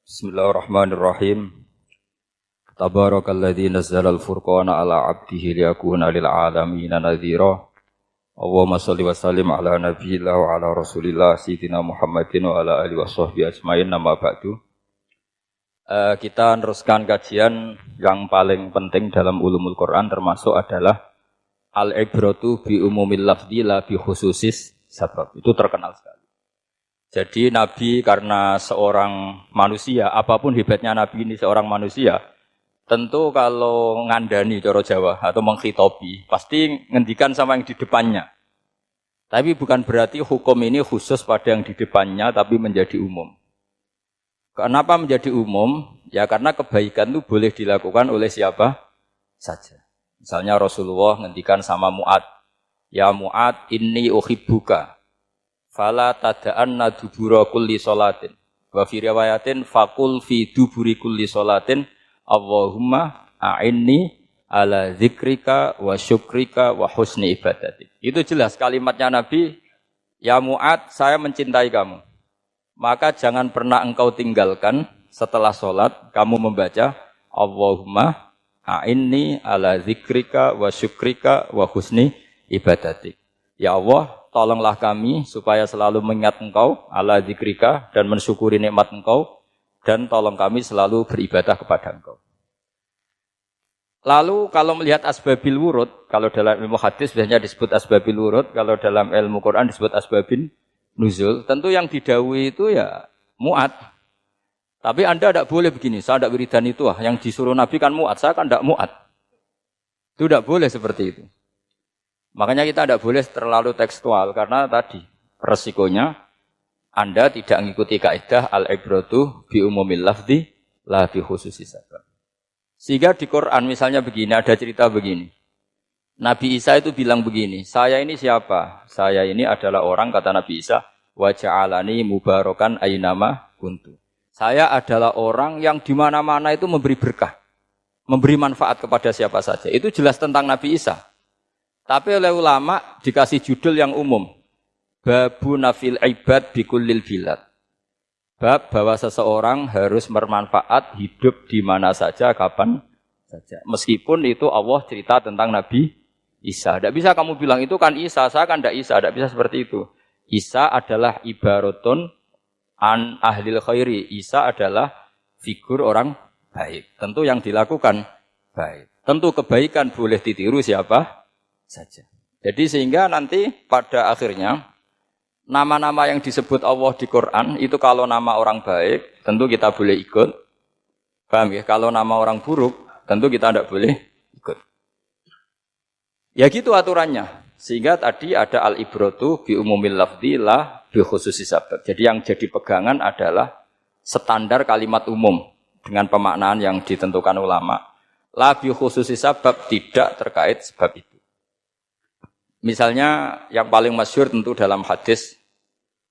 Bismillahirrahmanirrahim. Tabarakalladzi nazzalal furqana ala 'abdihi liyakuna lil 'alamina nadhira. Allahumma shalli wa sallim ala nabiyyina wa ala rasulillah sayyidina Muhammadin wa ala alihi washabbihi ajmain. Nama ba'du. Kita meneruskan kajian yang paling penting dalam ulumul Quran termasuk adalah al-ibratu bi umumil lafzi la bi khususis sabab. Itu terkenal sekali. Jadi Nabi karena seorang manusia, apapun hebatnya Nabi ini seorang manusia, tentu kalau ngandani cara Jawa atau menghitobi, pasti ngendikan sama yang di depannya. Tapi bukan berarti hukum ini khusus pada yang di depannya, tapi menjadi umum. Kenapa menjadi umum? Ya karena kebaikan itu boleh dilakukan oleh siapa saja. Misalnya Rasulullah ngendikan sama Mu'ad, ya Mu'ad inni uhibbuka. Fala tada'anna dubura kulli sholatin. Wa fi riwayatin faqul fi duburi kulli sholatin Allahumma a'inni ala zikrika wa syukrika wa husni ibadatik. Itu jelas kalimatnya Nabi, ya Mu'ad, saya mencintai kamu. Maka jangan pernah engkau tinggalkan setelah sholat kamu membaca Allahumma a'inni ala zikrika wa syukrika wa husni ibadatik. Ya Allah, tolonglah kami supaya selalu mengingat engkau ala zikrika dan mensyukuri nikmat engkau, dan tolong kami selalu beribadah kepada engkau. Lalu kalau melihat asbabil wurud, kalau dalam ilmu hadis biasanya disebut asbabil wurud, kalau dalam ilmu Quran disebut asbabin nuzul, tentu yang didhawuhi itu ya Mu'ad. Tapi Anda tidak boleh begini, saya tidak wiridan itu, yang disuruh Nabi kan Mu'ad, saya kan tidak Mu'ad. Itu tidak boleh seperti itu. Makanya kita tidak boleh terlalu tekstual, karena tadi resikonya Anda tidak mengikuti kaidah al-ibratu bi umumil lafzi la bi khususi sabab. Sehingga di Quran misalnya begini, ada cerita begini. Nabi Isa itu bilang begini, saya ini siapa? Saya ini adalah orang, kata Nabi Isa, wa ja'alani mubarakan aynama kuntu. Saya adalah orang yang di mana-mana itu memberi berkah, memberi manfaat kepada siapa saja. Itu jelas tentang Nabi Isa. Tapi oleh ulama dikasih judul yang umum. Babu nafil ibad bikullil bilad. Bab bahwa seseorang harus bermanfaat hidup di mana saja, kapan saja. Meskipun itu Allah cerita tentang Nabi Isa. Tidak bisa kamu bilang itu kan Isa, saya kan tidak Isa. Tidak bisa seperti itu. Isa adalah ibaratun an ahlil khairi. Isa adalah figur orang baik. Tentu yang dilakukan baik. Tentu kebaikan boleh ditiru siapa saja. Jadi sehingga nanti pada akhirnya nama-nama yang disebut Allah di Quran itu kalau nama orang baik tentu kita boleh ikut. Paham ya? Kalau nama orang buruk tentu kita tidak boleh ikut. Ya gitu aturannya. Sehingga tadi ada al-ibratu bi umumil lafzi la bi khususi sabab. Jadi yang jadi pegangan adalah standar kalimat umum dengan pemaknaan yang ditentukan ulama. La bi khususi sabab, tidak terkait sebab itu. Misalnya yang paling masyhur tentu dalam hadis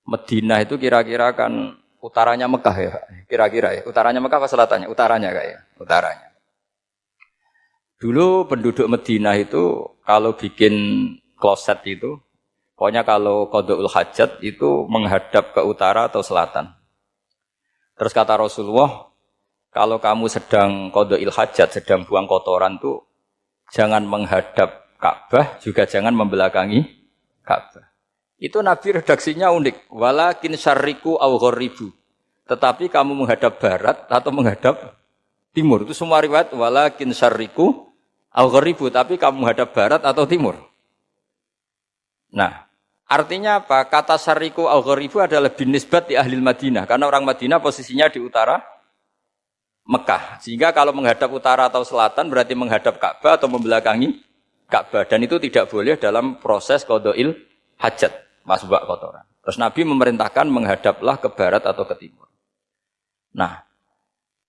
Madinah itu kira-kira kan utaranya Mekah ya, kira-kira ya. Utaranya Mekah apa selatannya? Utaranya kayak, utaranya. Dulu penduduk Madinah itu kalau bikin kloset itu, pokoknya kalau qada'ul hajat itu menghadap ke utara atau selatan. Terus kata Rasulullah, kalau kamu sedang qada'il hajat, sedang buang kotoran tuh jangan menghadap Ka'bah, juga jangan membelakangi Ka'bah. Itu Nabi redaksinya unik. Walakin syarriku aw gharibu. Tetapi kamu menghadap barat atau menghadap timur. Itu semua riwayat walakin syarriku aw gharibu, tapi kamu menghadap barat atau timur. Nah, artinya apa? Kata syarriku aw gharibu adalah binisbat di ahli Madinah. Karena orang Madinah posisinya di utara Mekah. Sehingga kalau menghadap utara atau selatan berarti menghadap Ka'bah atau membelakangi Ka'bah, dan itu tidak boleh dalam proses qada'il hajat, masbak kotoran. Terus Nabi memerintahkan menghadaplah ke barat atau ke timur. Nah,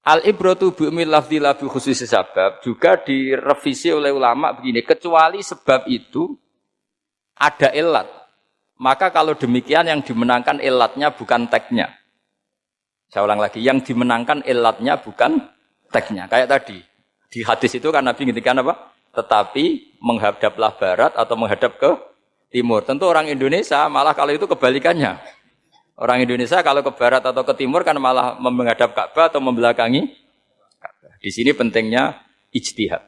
al-ibratu bi umumil lafzi la bi khususi sabab juga direvisi oleh ulama begini, kecuali sebab itu ada ilat. Maka kalau demikian yang dimenangkan ilatnya bukan teknya. Saya ulang lagi, yang dimenangkan ilatnya bukan teknya. Kayak tadi, di hadis itu kan Nabi ngintikan apa? Tetapi menghadaplah barat atau menghadap ke timur. Tentu orang Indonesia malah kalau itu kebalikannya. Orang Indonesia kalau ke barat atau ke timur kan malah menghadap Ka'bah atau membelakangi Ka'bah. Di sini pentingnya ijtihad.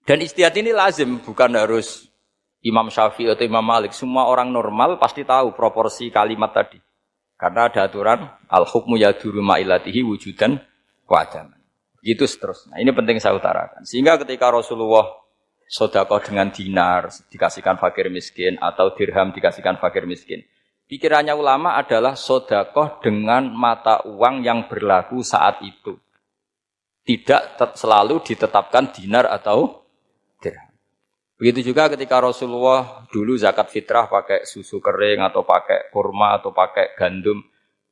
Dan ijtihad ini lazim, bukan harus Imam Syafi'i atau Imam Malik. Semua orang normal pasti tahu proporsi kalimat tadi. Karena ada aturan al-hukmu yaduru ma'ilatihi wujudan wa adaman. Gitu seterusnya. Ini penting saya utarakan. Sehingga ketika Rasulullah sedekah dengan dinar dikasihkan fakir miskin atau dirham dikasihkan fakir miskin, pikirannya ulama adalah sedekah dengan mata uang yang berlaku saat itu. Tidak selalu ditetapkan dinar atau dirham. Begitu juga ketika Rasulullah dulu zakat fitrah pakai susu kering atau pakai kurma atau pakai gandum.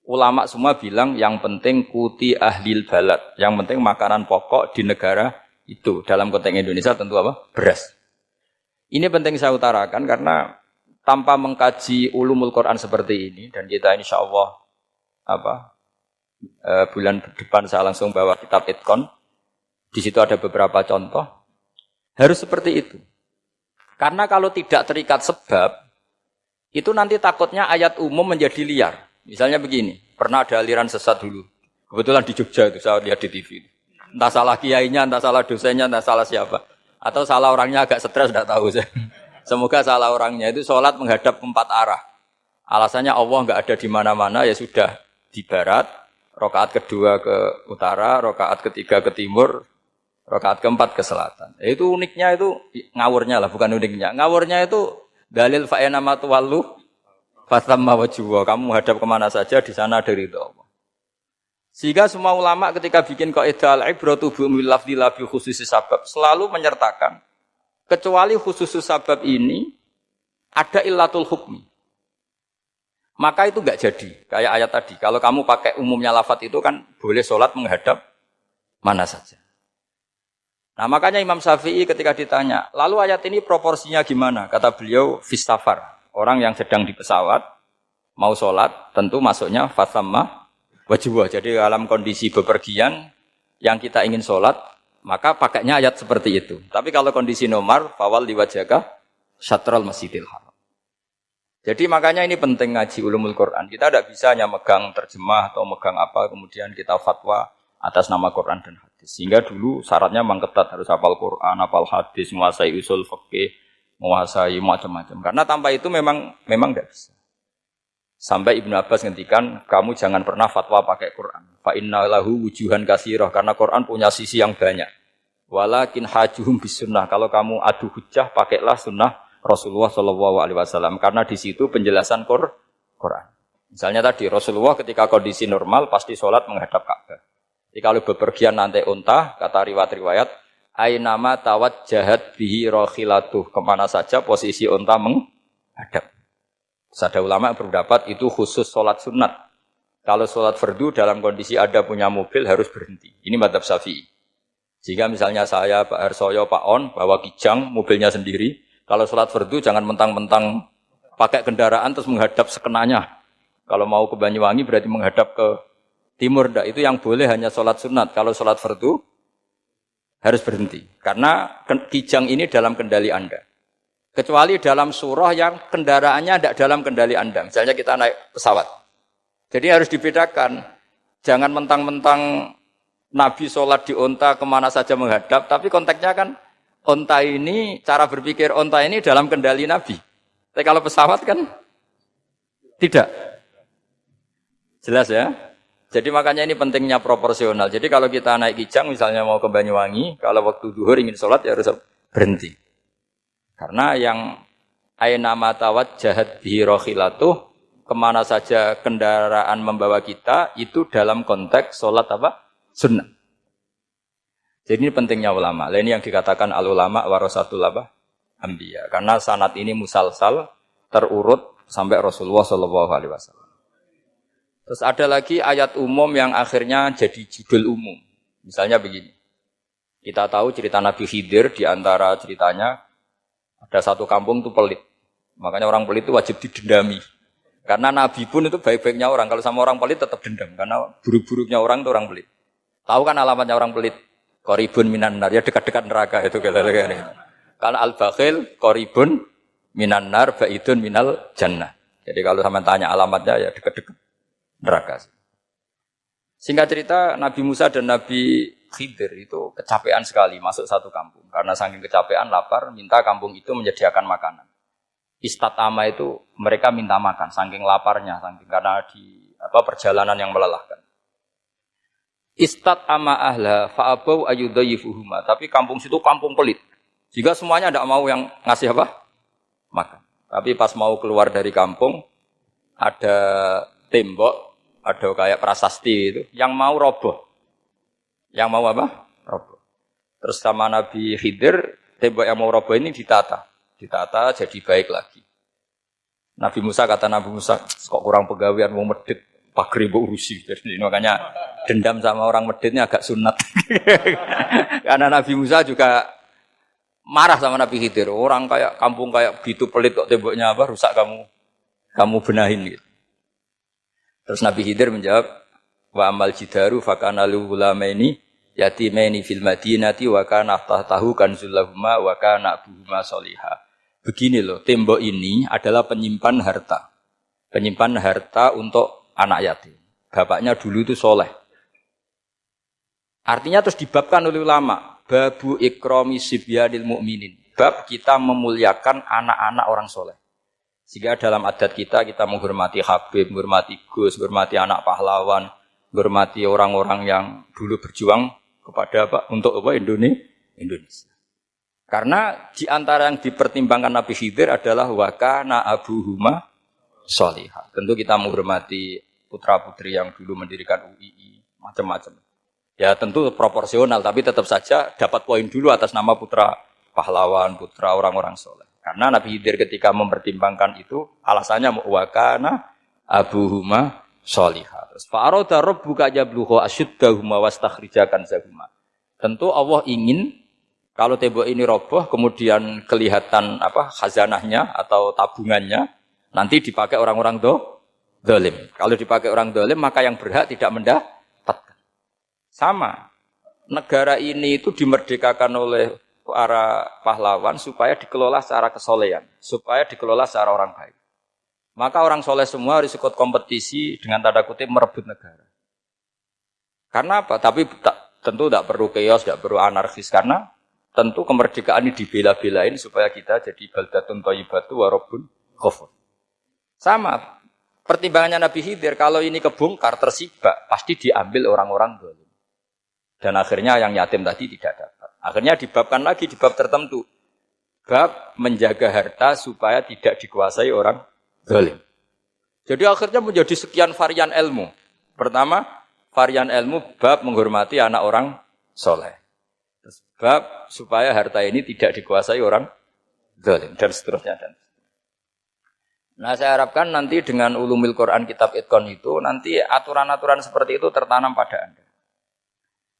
Ulama semua bilang yang penting kuti ahlil balad. Yang penting makanan pokok di negara itu. Dalam konteks Indonesia tentu apa? Beras. Ini penting saya utarakan karena tanpa mengkaji ulumul Quran seperti ini. Dan kita insya Allah bulan depan saya langsung bawa kitab Itqan. Di situ ada beberapa contoh. Harus seperti itu. Karena kalau tidak terikat sebab, itu nanti takutnya ayat umum menjadi liar. Misalnya begini, pernah ada aliran sesat dulu. Kebetulan di Jogja itu, saya lihat di TV. Entah salah kiainya, entah salah dosennya, entah salah siapa. Atau salah orangnya agak stres, tidak tahu saya. Semoga salah orangnya itu sholat menghadap ke 4 arah. Alasannya Allah enggak ada di mana-mana, ya sudah di barat. Rakaat kedua ke utara, rakaat ketiga ke timur, rakaat keempat ke selatan. Itu uniknya itu ngawurnya lah, bukan uniknya. Ngawurnya itu dalil fa'ena matuwallu fatamma wajhuwa. Kamu hadap kemana saja di sana ada ridha Allah. Sehingga semua ulama ketika bikin kaidah al-ibratu bi lafdzi la bi khususi sabab selalu menyertakan kecuali khusus sabab ini ada illatul hukmi. Maka itu enggak jadi. Kayak ayat tadi, kalau kamu pakai umumnya lafaz itu kan boleh sholat menghadap mana saja. Nah makanya Imam Syafi'i ketika ditanya, lalu ayat ini proporsinya gimana? Kata beliau, fis safar. Orang yang sedang di pesawat, mau sholat, tentu masuknya fatamma wajibah. Jadi dalam kondisi bepergian, yang kita ingin sholat, maka pakainya ayat seperti itu. Tapi kalau kondisi nomor, fawal liwajaka syatral masjidil haram. Jadi makanya ini penting ngaji ulumul Quran. Kita tidak bisa hanya megang terjemah atau megang apa, kemudian kita fatwa atas nama Quran dan hadis. Sehingga dulu syaratnya memang ketat, harus hafal Quran, hafal hadis, menguasai usul fikih, menguasai macam-macam. Karena tanpa itu memang tidak bisa. Sampai Ibnu Abbas ngendikan, kamu jangan pernah fatwa pakai Quran. Fa inna lahu wujuhan katsirah, karena Quran punya sisi yang banyak. Walakin hajuhum bisunnah. Kalau kamu adu hujjah, pakailah sunnah Rasulullah SAW. Karena di situ penjelasan Quran. Misalnya tadi Rasulullah ketika kondisi normal pasti sholat menghadap Ka'bah. Jadi kalau bepergian nanti unta, kata riwayat-riwayat, ainama tawajjahat bihi rakhilatuh, kemana saja posisi unta menghadap. Ada ulama berpendapat itu khusus sholat sunat. Kalau sholat fardu dalam kondisi ada punya mobil harus berhenti. Ini madzhab Syafi'i. Jika misalnya saya, Pak Harsoyo, Pak On, bawa kijang, mobilnya sendiri, kalau sholat fardu jangan mentang-mentang pakai kendaraan terus menghadap sekenanya. Kalau mau ke Banyuwangi berarti menghadap ke timur. Itu yang boleh hanya sholat sunat. Kalau sholat fardu harus berhenti. Karena kijang ini dalam kendali Anda. Kecuali dalam surah yang kendaraannya tidak dalam kendali Anda. Misalnya kita naik pesawat. Jadi harus dibedakan. Jangan mentang-mentang Nabi sholat di unta kemana saja menghadap. Tapi konteksnya kan unta ini, cara berpikir unta ini dalam kendali Nabi. Tapi kalau pesawat kan tidak. Jelas ya? Jadi makanya ini pentingnya proporsional. Jadi kalau kita naik kijang misalnya mau ke Banyuwangi, kalau waktu duhur ingin sholat ya harus berhenti. Karena yang aina matawat jahat bihi rakhilatuh, kemana saja kendaraan membawa kita, itu dalam konteks sholat apa? Sunnah. Jadi ini pentingnya ulama. Ini yang dikatakan al-ulama warasatul anbiya. Karena sanad ini musalsal, terurut sampai Rasulullah SAW. Terus ada lagi ayat umum yang akhirnya jadi judul umum. Misalnya begini. Kita tahu cerita Nabi Khidir, di antara ceritanya ada satu kampung itu pelit. Makanya orang pelit itu wajib didendami. Karena Nabi pun itu baik-baiknya orang. Kalau sama orang pelit tetap dendam. Karena buruk-buruknya orang itu orang pelit. Tahu kan alamatnya orang pelit? Qoribun minan nar. Ya dekat-dekat neraka itu. Karena al-bakhil qoribun minan nar ba'idun minal jannah. Jadi kalau sama tanya alamatnya ya deket-deket neraka. Singkat cerita, Nabi Musa dan Nabi Khidir itu kecapean sekali masuk satu kampung. Karena saking kecapean, lapar, minta kampung itu menyediakan makanan. Istatama itu mereka minta makan, saking laparnya, saking karena di perjalanan yang melelahkan. Istatama ahla fa'abau ayudhayifuhuma. Tapi kampung situ kampung pelit. Jika semuanya tidak mau yang ngasih apa? Makan. Tapi pas mau keluar dari kampung, ada tembok, ada kayak prasasti itu, yang mau roboh. Yang mau apa? Roboh. Terus sama Nabi Khidir, tembok yang mau roboh ini ditata. Ditata jadi baik lagi. Nabi Musa kata Nabi Musa, kok kurang pegawaian mau medit, pagri mbok urusi. Jadi makanya dendam sama orang meditnya agak sunat. Karena Nabi Musa juga marah sama Nabi Khidir. Orang kayak kampung kayak gitu pelit kok temboknya apa rusak kamu benahin gitu. Terus Nabi Khidir menjawab, wa amal jidaru fakana lulamaini yatimaini fil madinati wa kana tahtahu kanzul lahuma wa kana abuhuma sholiha. Begini loh, tembok ini adalah penyimpan harta. Penyimpan harta untuk anak yatim. Bapaknya dulu itu soleh. Artinya terus dibabkan oleh ulama, babu ikrami sibyanil mu'minin. Bab kita memuliakan anak-anak orang soleh. Sehingga dalam adat kita menghormati Habib, menghormati Gus, menghormati anak pahlawan, menghormati orang-orang yang dulu berjuang kepada untuk Indonesia. Karena di antara yang dipertimbangkan Nabi Khidir adalah wakana abuhuma sholihah. Tentu kita menghormati putra-putri yang dulu mendirikan UII, macam-macam. Ya tentu proporsional, tapi tetap saja dapat poin dulu atas nama putra pahlawan, putra orang-orang soleh. Karena Nabi Khidir ketika mempertimbangkan itu, alasannya wakana abuhuma sholihah. Terus fa'aroda rabbuka yabluhu ashuddahuma wastakhrijakan zahuma. Tentu Allah ingin kalau tembok ini roboh, kemudian kelihatan khazanahnya atau tabungannya, nanti dipakai orang-orang zalim. Kalau dipakai orang zalim, maka yang berhak tidak mendapatkan. Sama, negara ini itu dimerdekakan oleh para pahlawan supaya dikelola secara kesolehan, supaya dikelola secara orang baik. Maka orang soleh semua harus ikut kompetisi dengan tanda kutip merebut negara. Karena apa? Tapi tentu tidak perlu chaos, tidak perlu anarkis, karena tentu kemerdekaan ini dibela-belain supaya kita jadi baldatun thayyibatu wa rabbun ghafur. Sama, pertimbangannya Nabi Khidir, kalau ini kebongkar tersibak, pasti diambil orang-orang zalim. Dan akhirnya yang yatim tadi tidak dapat. Akhirnya dibabkan lagi di bab tertentu. Bab menjaga harta supaya tidak dikuasai orang zalim. Jadi akhirnya menjadi sekian varian ilmu. Pertama, varian ilmu bab menghormati anak orang soleh. Terus bab supaya harta ini tidak dikuasai orang zalim. Dan seterusnya. Nah saya harapkan nanti dengan ulumil Quran kitab Itqan itu, nanti aturan-aturan seperti itu tertanam pada Anda.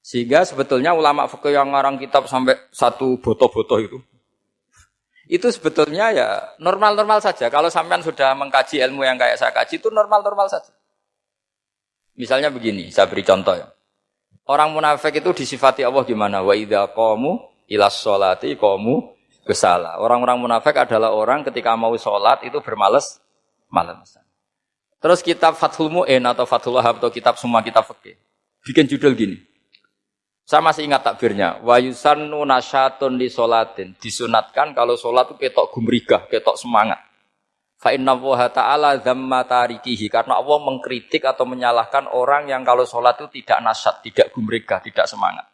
Sehingga sebetulnya ulama fikih yang ngarang kitab sampai satu boto-boto itu sebetulnya ya normal-normal saja. Kalau sampean sudah mengkaji ilmu yang kayak saya kaji itu normal-normal saja. Misalnya begini, saya beri contoh ya. Orang munafik itu disifati Allah gimana? Wa idza qamu ilas sholati qamu kusala. Orang-orang munafik adalah orang ketika mau sholat itu bermalas-malasan. Terus kitab Fathul Mu'in atau Fathul Wahab atau kitab semua kitab fikih bikin judul gini. Saya masih ingat takbirnya. Wa yusannu nasyatun li sholatin. Disunatkan kalau sholat itu ketok gumrigah, ketok semangat. Fa inna Allaha ta'ala dzamma tarikihi. Karena Allah mengkritik atau menyalahkan orang yang kalau sholat itu tidak nasyat, tidak gumrigah, tidak semangat.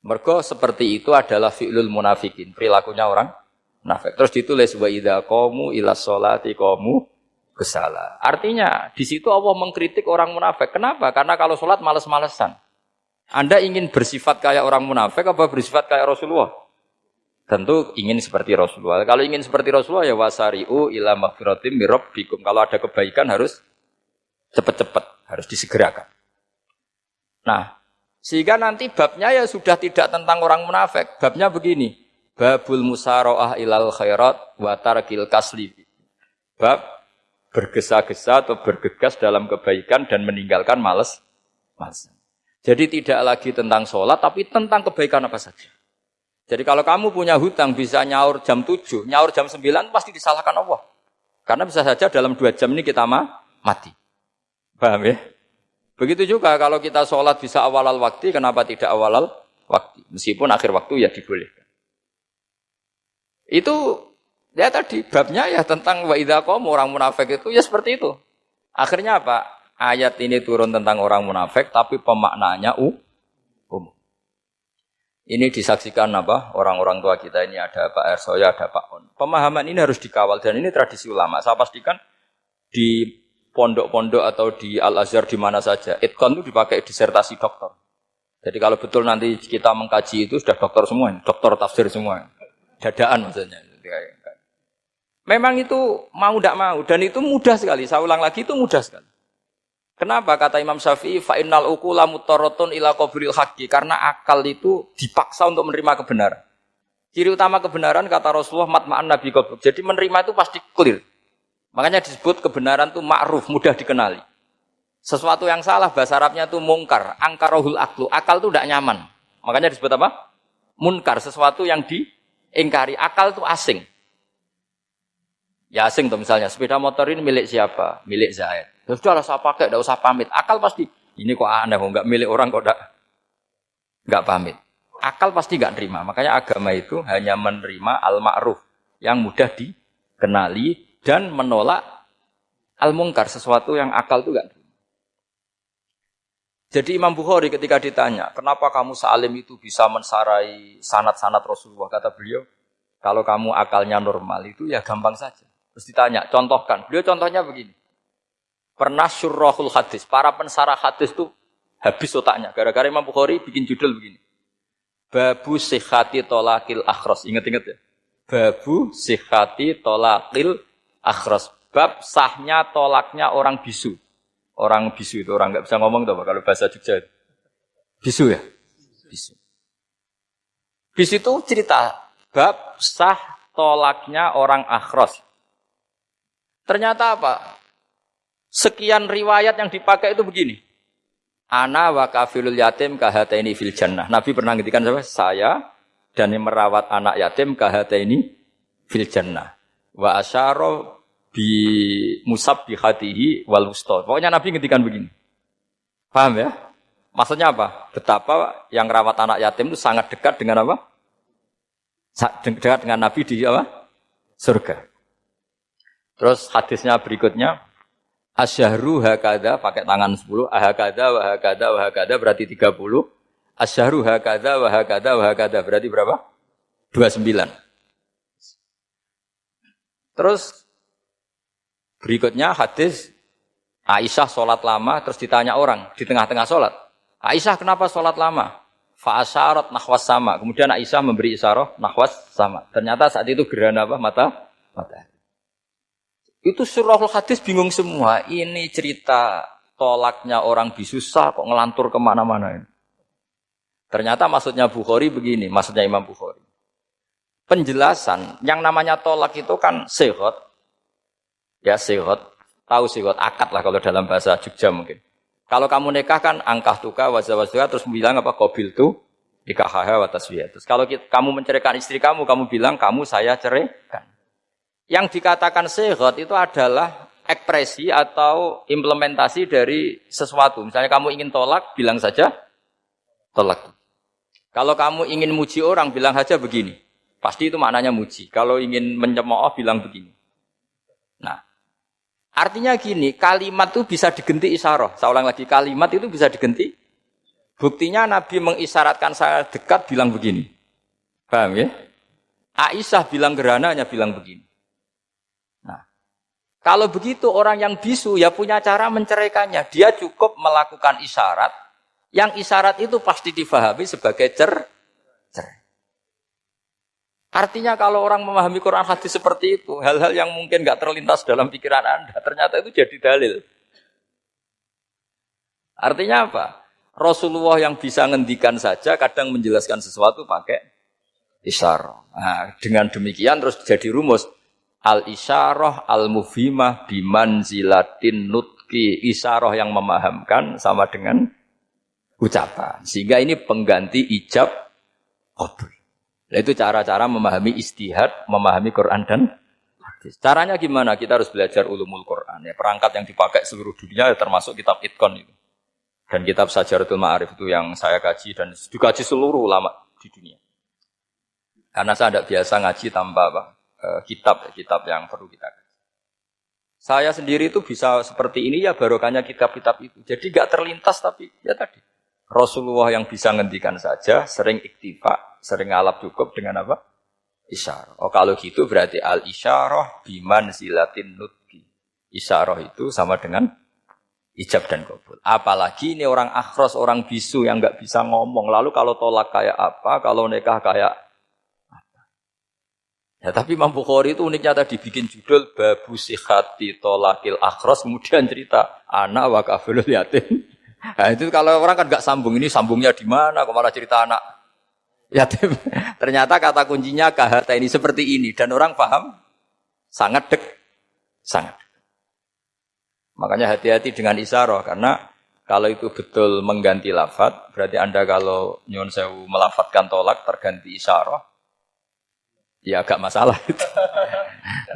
Mergo seperti itu adalah fi'lul munafikin. Perilakunya orang munafik. Terus ditulis wa idza qamu ilas sholati qamu kusala. Artinya di situ Allah mengkritik orang munafik. Kenapa? Karena kalau sholat malas-malesan. Anda ingin bersifat kayak orang munafik apa bersifat kayak Rasulullah? Tentu ingin seperti Rasulullah. Kalau ingin seperti Rasulullah ya wasari'u ila maghfiratim mir rabbikum. Kalau ada kebaikan harus cepat-cepat, harus disegerakan. Nah, sehingga nanti babnya ya sudah tidak tentang orang munafik. Babnya begini, babul musara'ah ilal khairat wa tarkil kasli. Bab bergesa-gesa atau bergegas dalam kebaikan dan meninggalkan malas. Jadi tidak lagi tentang sholat, tapi tentang kebaikan apa saja. Jadi kalau kamu punya hutang bisa nyaur jam 7, nyaur jam 9 pasti disalahkan Allah. Karena bisa saja dalam 2 jam ini kita mati. Paham ya? Begitu juga kalau kita sholat bisa awalal waktu, kenapa tidak awalal waktu? Meskipun akhir waktu ya dibolehkan. Itu ya tadi babnya ya tentang wa idza qamu orang munafik itu ya seperti itu. Akhirnya apa? Ayat ini turun tentang orang munafik tapi pemaknaannya umum. Ini disaksikan apa? Orang-orang tua kita ini ada Pak Ersoya, ada Pak On. Pemahaman ini harus dikawal dan ini tradisi ulama. Saya pastikan di pondok-pondok atau di Al-Azhar di mana saja, itqan itu dipakai disertasi doktor. Jadi kalau betul nanti kita mengkaji itu sudah doktor semua, doktor tafsir semua. Dadaan maksudnya. Memang itu mau tidak mau dan itu mudah sekali. Saya ulang lagi itu mudah sekali. Kenapa kata Imam Syafi'i fa innal uqula mutarratun ila qabril haqqi, karena akal itu dipaksa untuk menerima kebenaran. Ciri utama kebenaran kata Rasulullah matma'an nabi qabr. Jadi menerima itu pasti clear. Makanya disebut kebenaran itu ma'ruf, mudah dikenali. Sesuatu yang salah bahasa Arabnya itu mungkar, angkarohul aklu. Akal itu tidak nyaman. Makanya disebut apa? Munkar, sesuatu yang diingkari. Akal itu asing. Ya asing tuh misalnya, sepeda motor ini milik siapa? Milik Zaid. Ya sudah saya pakai, tidak usah pamit. Akal pasti, ini kok aneh, enggak milik orang kok enggak pamit. Akal pasti enggak terima. Makanya agama itu hanya menerima al-ma'ruf yang mudah dikenali dan menolak al-mungkar, sesuatu yang akal itu enggak terima. Jadi Imam Bukhari ketika ditanya, kenapa kamu salim itu bisa mensarai sanad-sanad Rasulullah? Kata beliau, kalau kamu akalnya normal itu ya gampang saja. Terus ditanya, contohkan. Beliau contohnya begini. Pernah syurrahul hadis, para pensarah hadis itu habis otaknya. Gara-gara Imam Bukhari bikin judul begini. Babu sihhati tolakil akhras. Ingat-ingat ya. Babu sihhati tolakil akhras. Bab sahnya tolaknya orang bisu. Orang bisu itu orang enggak bisa ngomong tuh kalau bahasa Jogja. Bisu ya? Bisu. Bisu itu cerita bab sah tolaknya orang akhras. Ternyata apa? Sekian riwayat yang dipakai itu begini. Ana wa kafilul yatim kahataini fil jannah. Nabi pernah ngendikan saya dan yang merawat anak yatim kahataini fil jannah. Wa asyara bi musabbihatihi wal wusta. Pokoknya Nabi ngendikan begini. Paham ya? Maksudnya apa? Betapa yang rawat anak yatim itu sangat dekat dengan apa? Dekat dengan Nabi di apa? Surga. Terus hadisnya berikutnya, asyahru hakada pakai tangan 10, ahakada wa hakada wa hakada berarti 30. Asyahru hakada wa hakada wa hakada berarti berapa? 29. Terus berikutnya hadis Aisyah sholat lama terus ditanya orang di tengah-tengah sholat. Aisyah kenapa sholat lama? Fa asyarat nahwas sama. Kemudian Aisyah memberi isyarah nahwas sama. Ternyata saat itu gerhana apa? Matahari. Itu surahul hadis bingung semua. Ini cerita tolaknya orang bisusah kok ngelantur kemana-mana. Ternyata maksudnya Bukhari begini. Maksudnya Imam Bukhari. Penjelasan yang namanya tolak itu kan sihot. Ya sihot. Tahu sihot. Akad lah kalau dalam bahasa Jogja mungkin. Kalau kamu nikah kan angkah tuka wazawazduha terus bilang apa qabil tu nikahaha wa taswiyah. Terus kalau kamu menceraikan istri kamu bilang kamu saya ceraikan. Yang dikatakan sihot itu adalah ekspresi atau implementasi dari sesuatu. Misalnya kamu ingin tolak, bilang saja tolak. Kalau kamu ingin muji orang, bilang saja begini. Pasti itu maknanya muji. Kalau ingin mencemooh, bilang begini. Nah, artinya gini, kalimat itu bisa diganti isyarah. Saya ulang lagi, kalimat itu bisa diganti. Buktinya Nabi mengisyaratkan saya dekat, bilang begini. Paham ya? Aisyah bilang gerhana, hanya bilang begini. Kalau begitu orang yang bisu ya punya cara menceraikannya. Dia cukup melakukan isyarat. Yang isyarat itu pasti difahami sebagai cerai. Artinya kalau orang memahami Quran hadis seperti itu, hal-hal yang mungkin gak terlintas dalam pikiran Anda, ternyata itu jadi dalil. Artinya apa? Rasulullah yang bisa ngendikan saja kadang menjelaskan sesuatu pakai isyarah. Nah, dengan demikian terus jadi rumus. Al-isyarah al-mufhimah bimanzilatin nutki. Isyarah yang memahamkan sama dengan ucapan. Sehingga ini pengganti ijab qabul. Nah, itu cara-cara memahami istihad, memahami Quran dan hadis. Caranya gimana? Kita harus belajar ulumul Quran. Ya, perangkat yang dipakai seluruh dunia termasuk kitab Itqan itu. Dan kitab Sajaratul Ma'arif itu yang saya kaji dan dikaji seluruh ulama di dunia. Karena saya tidak biasa ngaji tanpa kitab yang perlu kita kaji. Saya sendiri itu bisa seperti ini ya barokahnya kitab-kitab itu. Jadi gak terlintas tapi ya tadi. Rasulullah yang bisa ngendikan saja, sering iktifa, sering ngalap cukup dengan apa? Isyarah. Oh kalau gitu berarti al-isyarah biman zilatin nutki. Isyarah itu sama dengan ijab dan kabul. Apalagi ini orang akhros, orang bisu yang gak bisa ngomong. Lalu kalau tolak kayak apa, kalau nikah kayak ya, tapi Imam Bukhari itu uniknya tadi bikin judul Babu Sihati Tolakil Akhros, kemudian cerita anak wa kafilul yatim. Nah, itu kalau orang kan gak sambung, ini sambungnya di mana? Kok malah cerita anak yatim? Ternyata kata kuncinya kahata ini seperti ini dan orang paham sangat sangat. Makanya hati-hati dengan isyarah karena kalau itu betul mengganti lafadz, berarti Anda kalau nyun sewu melafatkan tolak terganti isyarah. Ya agak masalah itu.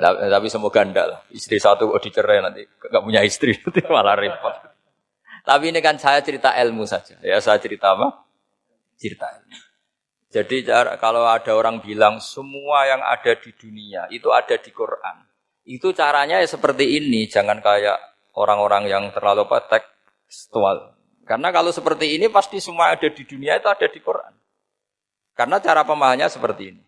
Tapi semoga enggak lah. Istri satu kok dicerai nanti enggak punya istri nanti malah repot. Tapi ini kan saya cerita ilmu saja. Ya saya cerita apa? Cerita ilmu. Jadi kalau ada orang bilang semua yang ada di dunia itu ada di Quran. Itu caranya ya seperti ini, jangan kayak orang-orang yang terlalu tekstual. Karena kalau seperti ini pasti semua ada di dunia itu ada di Quran. Karena cara pemahamannya seperti ini.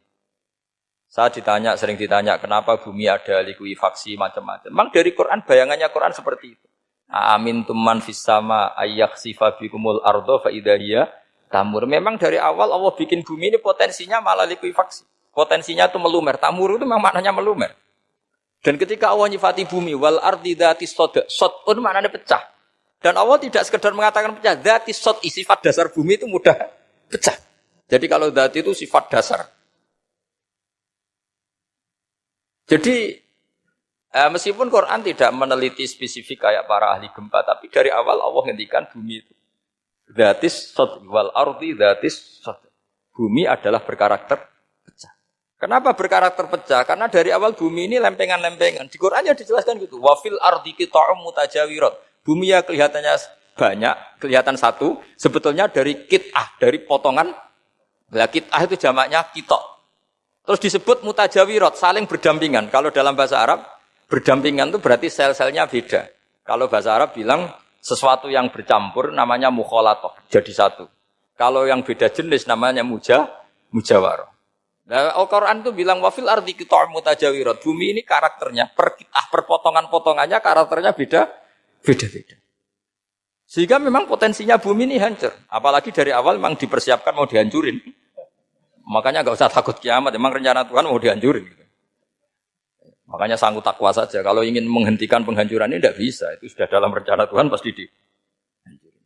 Saya sering ditanya, kenapa bumi ada likuifaksi macam-macam. Memang dari Quran, bayangannya Quran seperti itu. Amin tuman fis sama ayyakhsifa bikumul ardo fa idahiyya tamur. Memang dari awal Allah bikin bumi ini potensinya malah likuifaksi. Potensinya itu melumer. Tamur itu memang maknanya melumer. Dan ketika Allah nyifati bumi, wal ardi dhatis sod, sodun maknanya pecah. Dan Allah tidak sekedar mengatakan pecah, dhatis sod, sifat dasar bumi itu mudah pecah. Jadi kalau dhati itu sifat dasar. Jadi meskipun Quran tidak meneliti spesifik kayak para ahli gempa, tapi dari awal Allah ngendikan bumi itu dzatis sod wal ardi dzatis sod. Bumi adalah berkarakter pecah. Kenapa berkarakter pecah? Karena dari awal bumi ini lempengan-lempengan. Di Quran ya dijelaskan gitu. Wa fil ardi qita'um mutajawirat. Bumi ya kelihatannya banyak, kelihatan satu, sebetulnya dari qit'ah, dari potongan. Lah qit'ah itu jamaknya qita'. Terus disebut mutajawirat, saling berdampingan. Kalau dalam bahasa Arab, berdampingan itu berarti sel-selnya beda. Kalau bahasa Arab bilang sesuatu yang bercampur namanya mukhalatoh, jadi satu. Kalau yang beda jenis namanya mujawarah. Nah, Al-Quran itu bilang wafil ardi qita'um mutajawirat. Bumi ini karakternya, per potongan-potongannya karakternya beda-beda. Sehingga memang potensinya bumi ini hancur. Apalagi dari awal memang dipersiapkan mau dihancurin. Makanya enggak usah takut kiamat, memang rencana Tuhan mau dihancurin gitu. Makanya sanggup takwa saja. Kalau ingin menghentikan penghancuran ini tidak bisa, itu sudah dalam rencana Tuhan pasti dihancurin.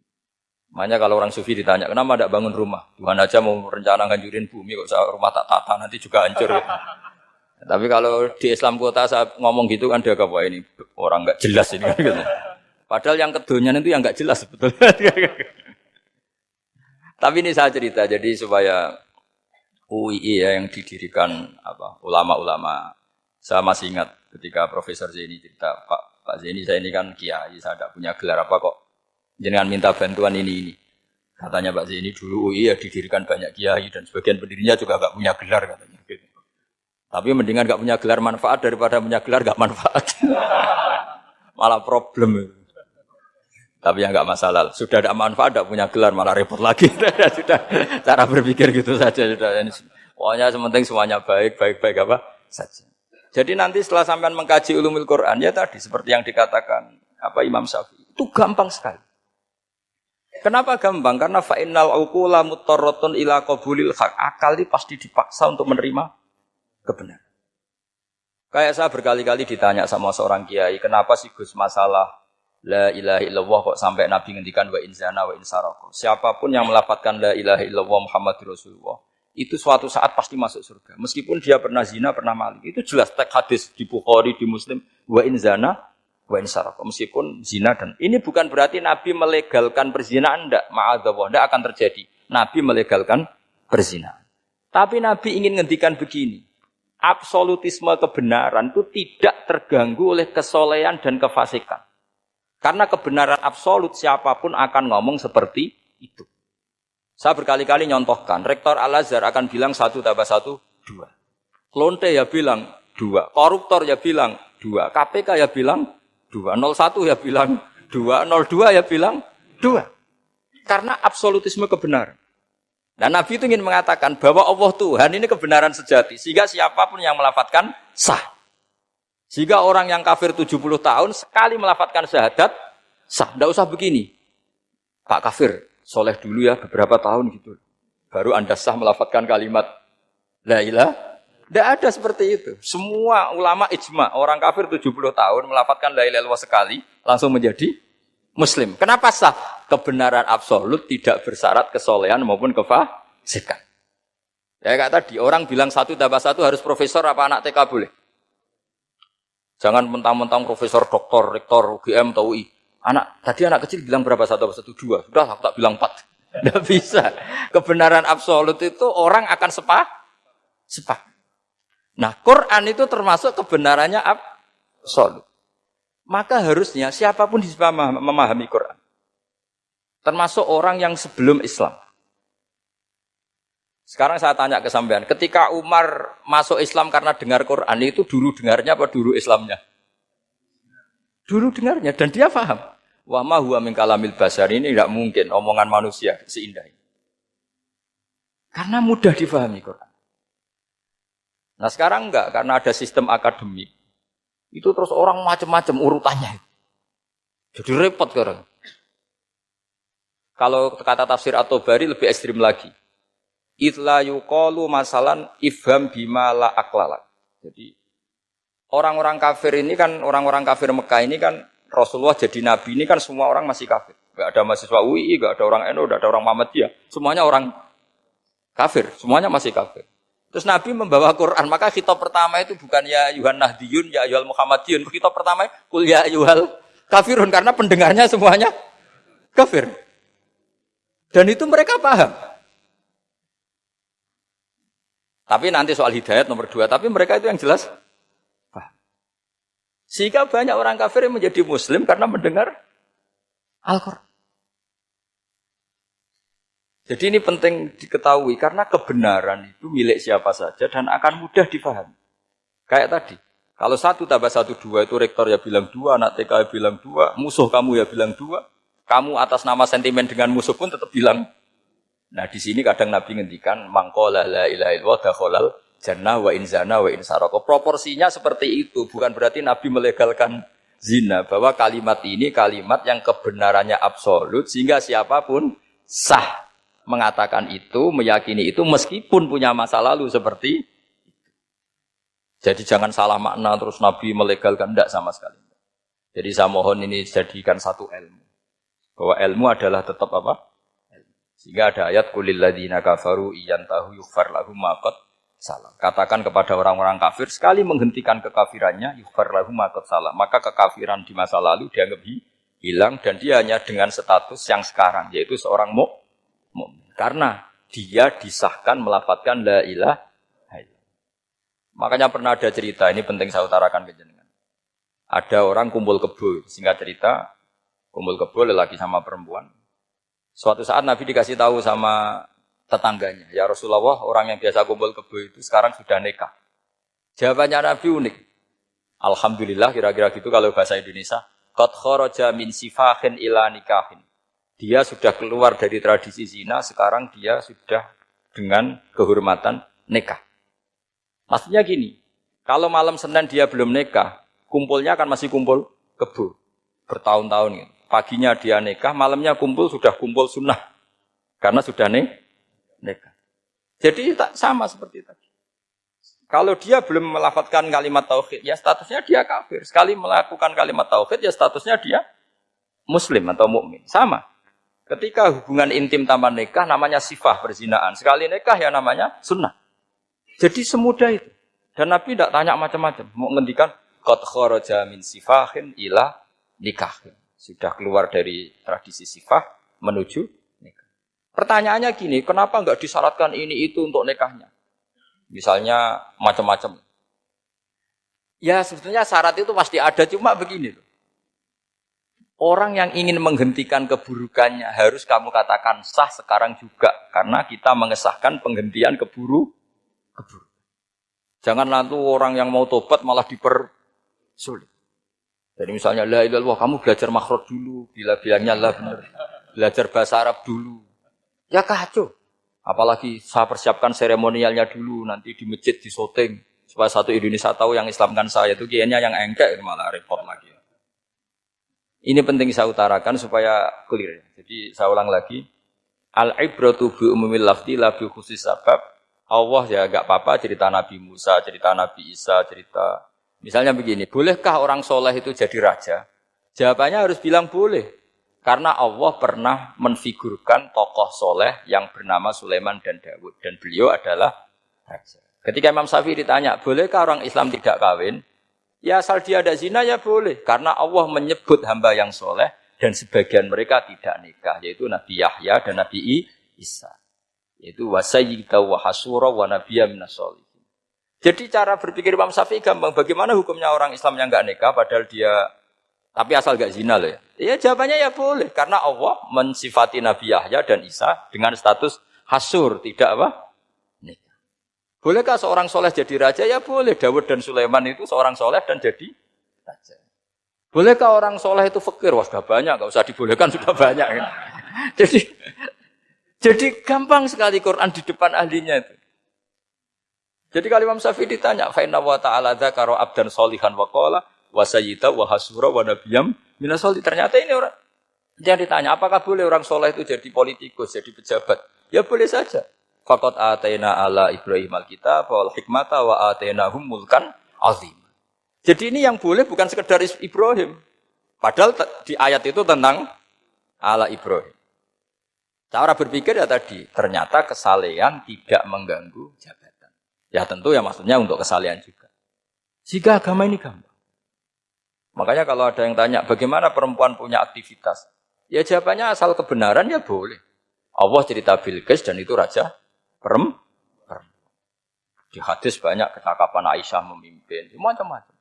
Makanya kalau orang sufi ditanya, kenapa tidak bangun rumah? Tuhan aja mau rencana menghancurin bumi, kok usah rumah tak tata nanti juga hancur. Gitu. Tapi kalau di Islam kota saya ngomong gitu kan dia wah ini orang enggak jelas ini kan gitu. Padahal yang kedonyan itu yang enggak jelas sebetulnya. Tapi ini saya cerita jadi supaya UII ya yang didirikan ulama-ulama. Saya masih ingat ketika Profesor Zaini cerita, Pak Zaini saya ini kan kiai, saya tidak punya gelar apa kok jenengan minta bantuan ini. Katanya Pak Zaini dulu UI ya didirikan banyak kiai dan sebagian pendirinya juga enggak punya gelar katanya. Gitu. Tapi mendingan enggak punya gelar manfaat daripada punya gelar enggak manfaat. Malah problem. Tapi ya enggak masalah. Sudah ada manfaat, enggak punya gelar, malah repot lagi. Sudah cara berpikir gitu saja. Sudah. Pokoknya sementing semuanya baik apa saja. Jadi nanti setelah sampean mengkaji ulumul Quran, ya tadi seperti yang dikatakan Imam Syafi'i, itu gampang sekali. Kenapa gampang? Karena fa'innal uqula muttarratun ila qabulil haq. Akal ini pasti dipaksa untuk menerima kebenaran. Kayak saya berkali-kali ditanya sama seorang kiai, kenapa sih Gus masalah la ilaha illallah kok sampai Nabi ngendikan wa inzana wa insaraka. Siapapun yang melafadzkan la ilaha illallah Muhammadur Rasulullah itu suatu saat pasti masuk surga. Meskipun dia pernah zina, pernah maling. Itu jelas teks hadis di Bukhari, di Muslim wa inzana wa insaraka. Meskipun zina dan ini bukan berarti Nabi melegalkan perzinahan enggak, ma'adzallah enggak akan terjadi. Nabi melegalkan perzinahan. Tapi Nabi ingin ngendikan begini. absolutisme kebenaran itu tidak terganggu oleh kesolehan dan kefasikan. Karena kebenaran absolut siapapun akan ngomong seperti itu. Saya berkali-kali nyontohkan, Rektor Al-Azhar akan bilang 1 tambah 1, 2. Klonte ya bilang 2, koruptor ya bilang 2, KPK ya bilang 2, 01 ya bilang 2, 02 ya bilang 2. Karena absolutisme kebenaran. Dan Nabi itu ingin mengatakan bahwa Allah Tuhan ini kebenaran sejati. Sehingga siapapun yang melafadzkan sah. Sehingga orang yang kafir 70 tahun sekali melafadzkan syahadat sah. Tidak usah begini. Pak kafir, soleh dulu ya beberapa tahun gitu. Baru Anda sah melafadzkan kalimat la ilaha. Tidak ada seperti itu. Semua ulama ijma. Orang kafir 70 tahun melafadzkan la ilaha illallah sekali. Langsung menjadi Muslim. Kenapa sah? Kebenaran absolut tidak bersyarat kesolehan maupun kefasikan. Ya kayak tadi, orang bilang 1 tambah 1 harus profesor apa anak TK boleh? Jangan mentang-mentang profesor, doktor, rektor, UGM, atau UI. Tadi anak kecil bilang berapa 1 tambah 1? 2. Sudah, aku tak bilang 4. Tidak bisa. Kebenaran absolut itu orang akan sepak. Nah, Quran itu termasuk kebenarannya absolut. Maka harusnya siapapun bisa memahami Quran. Termasuk orang yang sebelum Islam. Sekarang saya tanya ke sampean, ketika Umar masuk Islam karena dengar Quran, itu dulu dengarnya apa dulu Islamnya? Dulu dengarnya, dan dia paham. Wa ma huwa min kalamil basar, ini tidak mungkin omongan manusia seindah ini. Karena mudah difahami Quran. Nah sekarang enggak, karena ada sistem akademik. Itu terus orang macam-macam urutannya. Jadi repot sekarang. Kalau kata tafsir At-Tabari lebih ekstrim lagi. Itla yuqalu masalan ifham bima la aqlala. Jadi orang-orang kafir ini kan, orang-orang kafir Mekah ini kan Rasulullah jadi nabi ini kan semua orang masih kafir. Enggak ada mahasiswa UI, enggak ada orang NU, enggak ada orang Muhammadiyah. Semuanya orang kafir, semuanya masih kafir. Terus Nabi membawa Quran, maka khitab pertama itu bukan ya Yuhan Nahdiyun, ya Yuhal Muhammadiyun. Khitab pertama kul ya Yuhal Kafirun, karena pendengarnya semuanya kafir. Dan itu mereka paham. Tapi nanti soal hidayat nomor 2, tapi mereka itu yang jelas paham. Sehingga banyak orang kafir yang menjadi muslim karena mendengar Al-Quran. Jadi ini penting diketahui karena kebenaran itu milik siapa saja dan akan mudah difahami. Kayak tadi, kalau 1 tambah 1, 2 itu rektor ya bilang 2, anak TK ya bilang 2, musuh kamu ya bilang 2, kamu atas nama sentimen dengan musuh pun tetap bilang. Nah di sini kadang Nabi ngendikan mangqala la ilaha illallah dakhalal jannah wa in zana wa in saraka. Proporsinya seperti itu, bukan berarti Nabi melegalkan zina, bahwa kalimat ini kalimat yang kebenarannya absolut sehingga siapapun sah mengatakan itu, meyakini itu meskipun punya masa lalu seperti itu. Jadi jangan salah makna terus Nabi melegalkan, tidak sama sekali. Jadi saya mohon ini jadikan satu ilmu. Bahwa ilmu adalah tetap apa? Sehingga ada ayat kulil ladzina kafaru iyantahu yughfar lahum ma qad salah. Katakan kepada orang-orang kafir sekali menghentikan kekafirannya yughfar lahum ma qad salah. Maka kekafiran di masa lalu dianggap hilang dan dia hanya dengan status yang sekarang yaitu seorang mukmin. Karena dia disahkan melafadzkan la ilaha illallah. Makanya pernah ada cerita, ini penting saya utarakan ke jenengan. Ada orang kumpul kebo, singkat cerita, kumpul kebo lelaki sama perempuan. Suatu saat Nabi dikasih tahu sama tetangganya, ya Rasulullah, orang yang biasa kumpul kebo itu sekarang sudah nikah. Jawabannya Nabi unik. Alhamdulillah, kira-kira gitu kalau bahasa Indonesia. Qad kharaja min sifahin ila nikahin. Dia sudah keluar dari tradisi zina, sekarang dia sudah dengan kehormatan nikah. Maksudnya gini, kalau malam Senin dia belum nikah, kumpulnya kan masih kumpul kebo. Bertahun-tahun gitu. Paginya dia nikah, malamnya kumpul sudah kumpul sunnah. Karena sudah nikah. Jadi tak sama seperti tadi. Kalau dia belum melafadzkan kalimat tauhid, ya statusnya dia kafir. Sekali melakukan kalimat tauhid, ya statusnya dia muslim atau mukmin. Sama. Ketika hubungan intim tanpa nikah namanya sifah perzinaan. Sekali nikah ya namanya sunnah. Jadi semudah itu. Dan Nabi tidak tanya macam-macam. Mau ngendikan qad kharaja min sifahin ila nikahin. Sudah keluar dari tradisi sifah menuju nikah. Pertanyaannya gini, kenapa enggak disyaratkan ini itu untuk nikahnya? Misalnya macam-macam. Ya sebetulnya syarat itu pasti ada, cuma begini loh. Orang yang ingin menghentikan keburukannya harus kamu katakan sah sekarang juga. Karena kita mengesahkan penghentian keburukan. Jangan lalu orang yang mau tobat malah dipersulit. Jadi misalnya la ilaha illallah, kamu belajar makhraj dulu, bila bilangnya la benar. Belajar bahasa Arab dulu. Ya kacau. Apalagi saya persiapkan seremonialnya dulu, nanti di masjid di syuting supaya satu Indonesia tahu yang Islamkan saya itu kiainya yang engkek malah repot lagi. Ini penting saya utarakan supaya clear. Jadi saya ulang lagi. Al-ibratu bi umumil lafzi la bi khusus sabab. Allah ya enggak apa-apa cerita Nabi Musa, cerita Nabi Isa, cerita misalnya begini, bolehkah orang soleh itu jadi raja? Jawabannya harus bilang boleh. Karena Allah pernah menfigurkan tokoh soleh yang bernama Sulaiman dan Daud. Dan beliau adalah raja. Ketika Imam Syafi'i ditanya, bolehkah orang Islam tidak kawin? Ya asal dia ada zina ya boleh. Karena Allah menyebut hamba yang soleh dan sebagian mereka tidak nikah. Yaitu Nabi Yahya dan Nabi Isa. Yaitu wasayyida wa hasura wa nabiyya minas sholihin. Jadi cara berpikir Imam Syafi'i gampang. Bagaimana hukumnya orang Islam yang enggak nikah padahal dia tapi asal enggak zina loh ya. Ya jawabannya ya boleh karena Allah mensifati Nabi Yahya dan Isa dengan status hasur, tidak apa? Nikah. Bolehkah seorang soleh jadi raja? Ya boleh. Daud dan Sulaiman itu seorang soleh dan jadi raja. Bolehkah orang soleh itu fakir? Wah sudah banyak, enggak usah dibolehkan sudah banyak. Jadi gampang sekali Quran di depan ahlinya itu. Jadi kalau Imam Syafi'i ditanya, fa inna wa ta'ala dzakara abdan sholihan wa qala wa sayyida wa hasura wa nabiyyam minas sholihin. Ternyata ini orang dia ditanya, apakah boleh orang soleh itu jadi politikus, jadi pejabat? Ya boleh saja. Faqad ataina ala Ibrahim al-kitab wal hikmata wa atainahum mulkan azim. Jadi ini yang boleh bukan sekedar Ibrahim. Padahal di ayat itu tentang ala Ibrahim. Cara berpikir ya tadi, ternyata kesalehan tidak mengganggu jabatan. Ya tentu ya maksudnya untuk kesalehan juga. Jika agama ini gampang. Makanya kalau ada yang tanya, bagaimana perempuan punya aktivitas? Ya jawabannya asal kebenaran ya boleh. Allah cerita Bilqis dan itu raja perempuan. Di hadis banyak kecakapan Aisyah memimpin, macam-macam.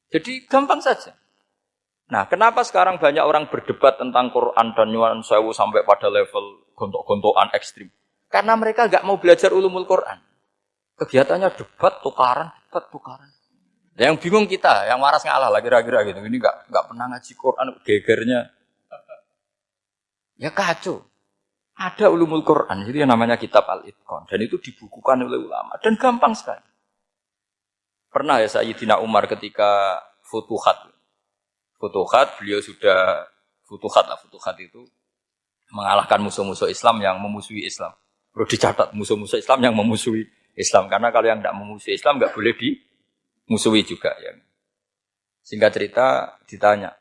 Jadi gampang saja. Nah, kenapa sekarang banyak orang berdebat tentang Quran dan nyuwun sewu sampai pada level gontok-gontokan ekstrim? Karena mereka enggak mau belajar ulumul Quran. Kegiatannya debat, tukaran. Yang bingung kita, yang waras ngalah lah kira-kira gitu. Ini enggak pernah ngaji Quran, gegernya. Ya kacau. Ada ulumul Quran, itu yang namanya kitab Al-Itqan. Dan itu dibukukan oleh ulama. Dan gampang sekali. Pernah ya Sayyidina Umar ketika Futuhat, beliau sudah Futuhat itu mengalahkan musuh-musuh Islam yang memusuhi Islam. Perlu dicatat musuh-musuh Islam yang memusuhi Islam. Karena kalau yang tidak memusuhi Islam nggak boleh dimusuhi juga. Ya. Singkat cerita ditanya,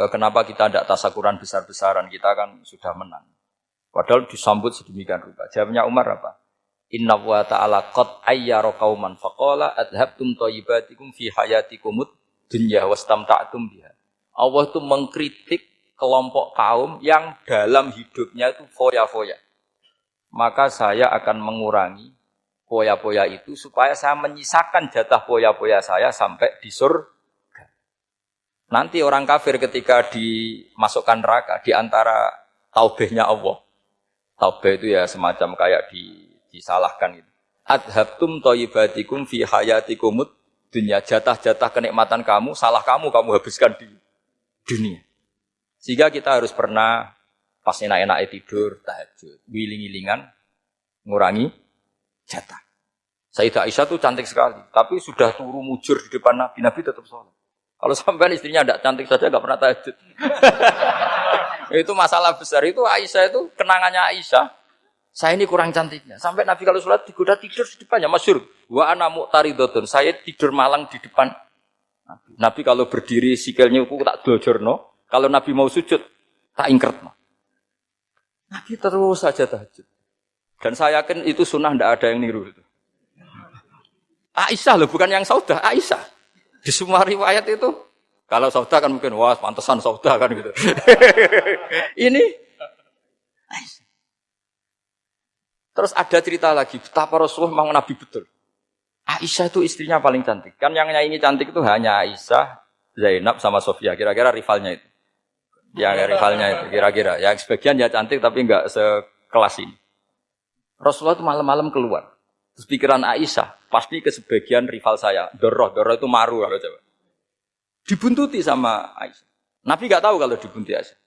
kenapa kita tidak tasakuran besar-besaran? Kita kan sudah menang. Padahal disambut sedemikian rupa. Jawabnya Umar apa? Inna wa ta'ala qad ayyara qauman faqala adhabtum thayyibatikum fi hayatikumud dunya wastamta'tum biha. Allah itu mengkritik kelompok kaum yang dalam hidupnya itu foya-foya. Maka saya akan mengurangi foya-foya itu supaya saya menyisakan jatah foya-foya saya sampai di surga. Nanti orang kafir ketika dimasukkan neraka di antara taubehnya Allah. Taubeh itu ya semacam kayak disalahkan gitu. Adhabtum thayyibatikum fi hayatikumud dunya, jatah-jatah kenikmatan kamu, salah kamu habiskan di dunia. Sehingga kita harus pernah pas enak-enak tidur, tahajud, wiling-wilingan, ngurangi jatah. Sayyidah Aisyah tuh cantik sekali, tapi sudah turu mujur di depan Nabi, Nabi tetap sholat. Kalau sampai istrinya tidak cantik saja, nggak pernah tahajud. Itu masalah besar, itu Aisyah itu kenangannya Aisyah. Saya ini kurang cantiknya. Sampai Nabi kalau sholat digoda tidur di depannya. Masyhur. Wa ana muqtaridotun. Saya tidur malang di depan Nabi. Nabi kalau berdiri sikilnya aku tak dojorno. Kalau Nabi mau sujud tak ingkert. Nabi terus saja tahajud. Dan saya yakin itu sunnah, tidak ada yang niru itu. Aisyah loh, bukan yang Saudah. Aisyah. Di semua riwayat itu. Kalau Saudah kan mungkin, wah pantesan Saudah kan gitu. Ini Aisyah. Terus ada cerita lagi, betapa Rasulullah memang Nabi betul. Aisyah itu istrinya paling cantik. Kan yang nyanyi cantik itu hanya Aisyah, Zainab sama Sofia. Kira-kira rivalnya itu. Ya rivalnya itu kira-kira. Ya sebagian ya cantik tapi enggak sekelas ini. Rasulullah itu malam-malam keluar. Terus pikiran Aisyah pasti ke sebagian rival saya. Doroh itu maru kalau coba. Dibuntuti sama Aisyah. Nabi enggak tahu kalau dibuntuti Aisyah.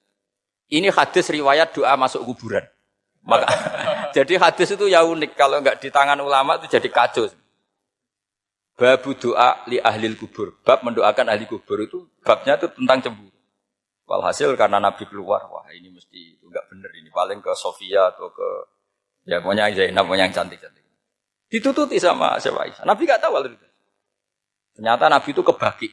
Ini hadis riwayat doa masuk kuburan. Maka jadi hadis itu ya unik. Kalau enggak di tangan ulama itu jadi kacau. Babu doa li ahlil kubur. Bab mendoakan ahli kubur itu babnya itu tentang cemburu. Walhasil karena Nabi keluar, wah ini mesti enggak benar ini. Paling ke Sofia atau ke ya pokoknya Zainab yang cantik-cantik. Ditututi sama Aisyah. Nabi enggak tahu kalau itu. Ternyata Nabi itu kebaki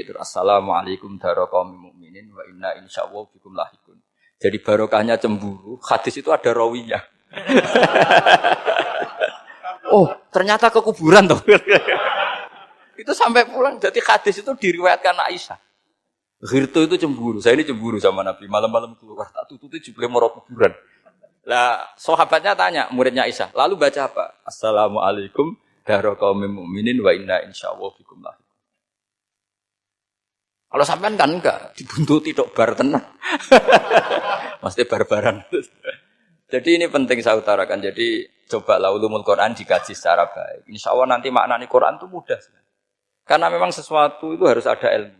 terus assalamualaikum daraqaumil mukminin wa inna insyaallah bikum lahikun. Jadi barokahnya cemburu, hadis itu ada rawinya. Oh, ternyata ke kuburan toh. Itu sampai pulang. Jadi hadis itu diriwayatkan Aisyah. Ghirtu itu cemburu. Saya ini cemburu sama Nabi. Malam-malam keluar tak tututi jebule moro kuburan. Lah, sahabatnya tanya muridnya Aisyah. Lalu baca apa? Assalamualaikum daraqaumil mukminin wa inna insyaallah bikum lahikun. Kalau sampean kan enggak dibuntuti tok bar tenan. Mesti barbaran. Jadi ini penting saya utarakan. Jadi cobalah ulumul Quran dikaji secara baik. Insya Allah nanti maknanya Quran itu mudah. Karena memang sesuatu itu harus ada ilmu.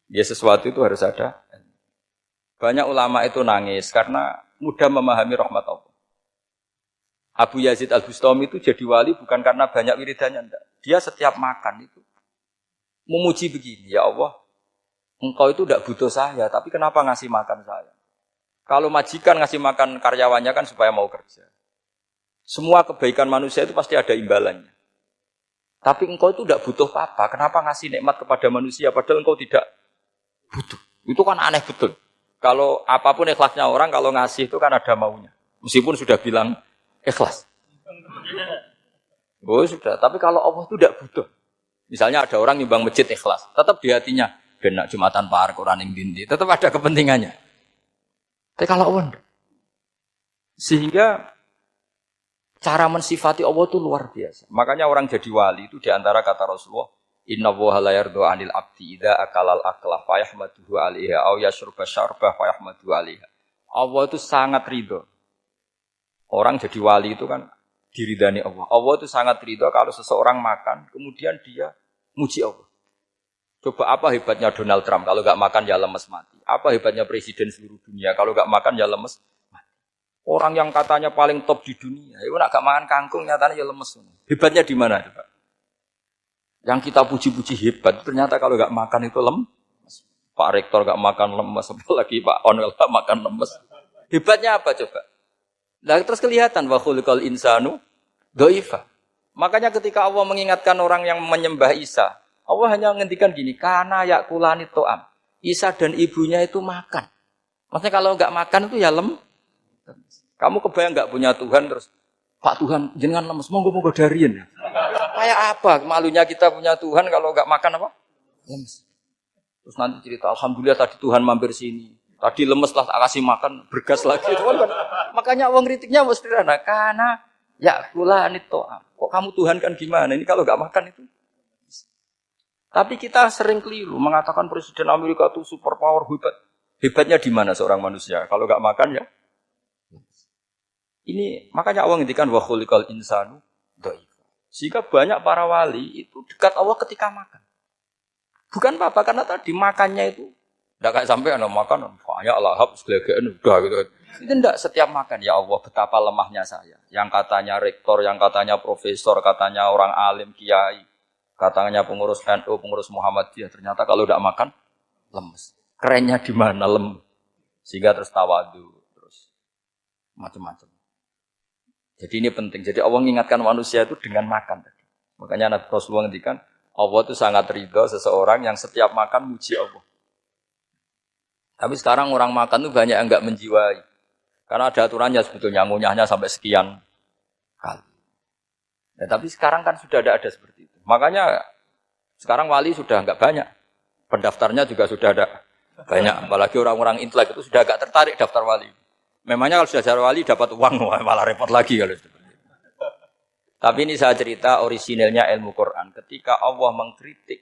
Ya sesuatu itu harus ada ilmu. Banyak ulama itu nangis karena mudah memahami rahmat Allah. Abu Yazid Al-Bustami itu jadi wali bukan karena banyak wiridannya. Enggak. Dia setiap makan itu memuji begini. Ya Allah, engkau itu tidak butuh saya. Tapi kenapa ngasih makan saya? Kalau majikan ngasih makan karyawannya kan supaya mau kerja. Semua kebaikan manusia itu pasti ada imbalannya. Tapi engkau itu tidak butuh apa-apa. Kenapa ngasih nikmat kepada manusia padahal engkau tidak butuh? Itu kan aneh betul. Kalau apapun ikhlasnya orang, kalau ngasih itu kan ada maunya. Meskipun sudah bilang ikhlas. Oh sudah, tapi kalau Allah itu tidak butuh. Misalnya ada orang nyumbang masjid ikhlas. Tetap di hatinya, benak Jumatan Par, Quran yang dindi. Tetap ada kepentingannya. Tapi kalau Allah, sehingga cara mensifati Allah itu luar biasa. Makanya orang jadi wali itu diantara kata Rasulullah, Inna Allaha la yardu 'anil 'abdi idza akalal akla fa yahmaduhu 'alaiha aw yashruba syarba fa yahmaduhu 'alaiha. Allah itu sangat ridho. Orang jadi wali itu kan diridani Allah. Allah itu sangat ridho kalau seseorang makan kemudian dia muji Allah. Coba apa hebatnya Donald Trump kalau enggak makan ya lemes mati. Apa hebatnya presiden seluruh dunia kalau enggak makan ya lemes mati. Orang yang katanya paling top di dunia, itu enggak makan kangkung nyatanya ya lemes. Hebatnya di mana coba? Yang kita puji-puji hebat, ternyata kalau enggak makan itu lemes. Pak Rektor enggak makan lemes, apalagi Pak Onwel enggak makan lemes. Hebatnya apa coba? Nah, terus kelihatan wa khuliqal insanu dhaifa. Makanya ketika Allah mengingatkan orang yang menyembah Isa, Allah hanya menghentikan gini, karena yakulani to'am. Isa dan ibunya itu makan. Maksudnya kalau enggak makan itu ya lemes. Kamu kebayang enggak punya Tuhan terus, Pak Tuhan jenengan lemes, monggo dariin. Kayak apa malunya kita punya Tuhan kalau enggak makan apa? Lemes. Terus nanti cerita, alhamdulillah tadi Tuhan mampir sini. Tadi lemes lah tak kasih makan, bergas lagi. Kan? Makanya uang kritiknya mesti sederhana. Karena yakulani to'am. Kok kamu Tuhan kan gimana? Ini kalau enggak makan itu. Tapi kita sering keliru mengatakan Presiden Amerika itu superpower hebat. Hebatnya di mana seorang manusia? Kalau enggak makan ya. Ini makanya Allah ngendikan wa khuliqal insanu dhaifa. Sehingga banyak para wali itu dekat Allah ketika makan. Bukan apa-apa karena tadi makannya itu enggak kayak sampai ana makan banyak lahap segelegean udah gitu. Itu enggak setiap makan ya Allah betapa lemahnya saya. Yang katanya rektor, yang katanya profesor, katanya orang alim kiai. Katanya pengurus NU, pengurus Muhammadiyah, ternyata kalau tidak makan, lemes. Kerennya di mana lemes? Sehingga terus tawadu, terus macam-macam. Jadi ini penting. Jadi Allah mengingatkan manusia itu dengan makan. Makanya Nabi Rasulullah ngendikan, Allah itu sangat ridho seseorang yang setiap makan muji Allah. Tapi sekarang orang makan itu banyak yang enggak menjiwai. Karena ada aturannya sebetulnya, ngunyahnya sampai sekian kali. Ya, tapi sekarang kan sudah ada seperti itu. Makanya sekarang wali sudah enggak banyak. Pendaftarnya juga sudah ada banyak. Apalagi orang-orang intelek itu sudah agak tertarik daftar wali. Memangnya kalau sudah jadi wali dapat uang, malah repot lagi kalau seperti itu. Tapi ini saya cerita orisinilnya ilmu Quran. Ketika Allah mengkritik